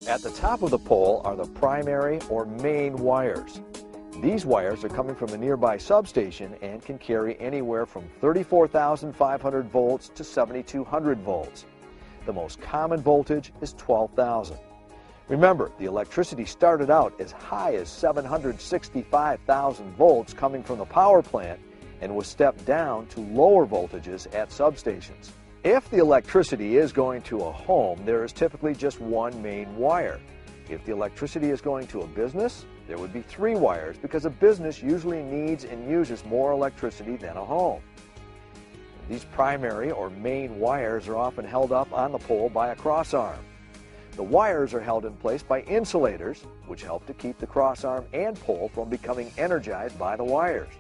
At the top of the pole are the primary or main wires. These wires are coming from a nearby substation and can carry anywhere from 34,500 volts to 7,200 volts. The most common voltage is 12,000. Remember, the electricity started out as high as 765,000 volts coming from the power plant and was stepped down to lower voltages at substations. If the electricity is going to a home, there is typically just one main wire. If the electricity is going to a business, there would be 3 wires because a business usually needs and uses more electricity than a home. These primary or main wires are often held up on the pole by a crossarm. The wires are held in place by insulators, which help to keep the crossarm and pole from becoming energized by the wires.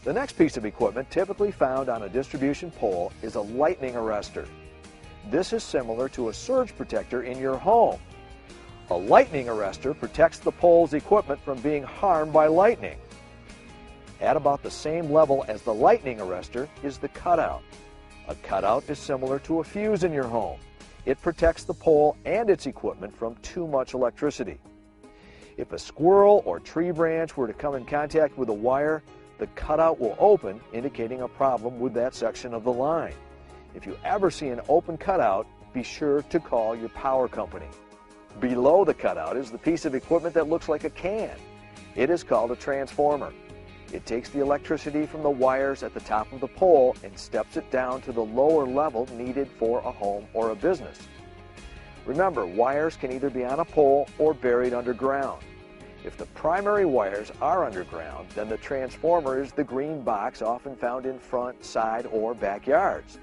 The next piece of equipment typically found on a distribution pole is a lightning arrestor. This is similar to a surge protector in your home. A lightning arrestor protects the pole's equipment from being harmed by lightning. At about the same level as the lightning arrestor is the cutout. A cutout is similar to a fuse in your home. It protects the pole and its equipment from too much electricity. If a squirrel or tree branch were to come in contact with a wire, the cutout will open, indicating a problem with that section of the line. If you ever see an open cutout, be sure to call your power company. Below the cutout is the piece of equipment that looks like a can. It is called a transformer. It takes the electricity from the wires at the top of the pole and steps it down to the lower level needed for a home or a business. Remember, wires can either be on a pole or buried underground. If the primary wires are underground, then the transformer is the green box often found in front, side, or backyards.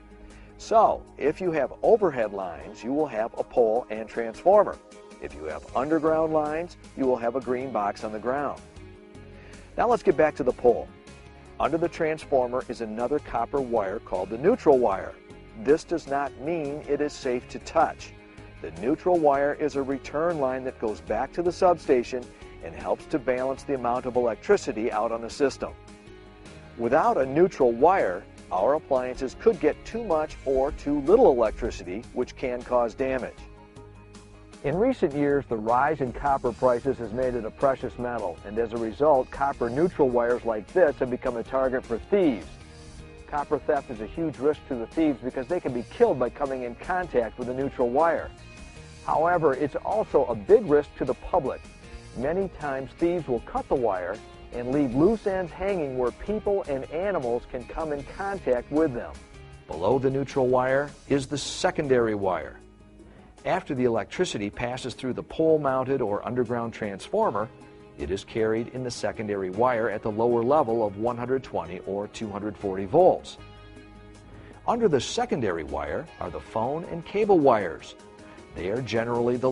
So, if you have overhead lines, you will have a pole and transformer. If you have underground lines, you will have a green box on the ground. Now let's get back to the pole. Under the transformer is another copper wire called the neutral wire. This does not mean it is safe to touch. The neutral wire is a return line that goes back to the substation and helps to balance the amount of electricity out on the system. Without a neutral wire, our appliances could get too much or too little electricity, which can cause damage. In recent years, the rise in copper prices has made it a precious metal, and as a result, copper neutral wires like this have become a target for thieves. Copper theft is a huge risk to the thieves because they can be killed by coming in contact with a neutral wire. However, it's also a big risk to the public. Many times thieves will cut the wire and leave loose ends hanging where people and animals can come in contact with them. Below the neutral wire is the secondary wire. After the electricity passes through the pole-mounted or underground transformer, it is carried in the secondary wire at the lower level of 120 or 240 volts. Under the secondary wire are the phone and cable wires. They are generally the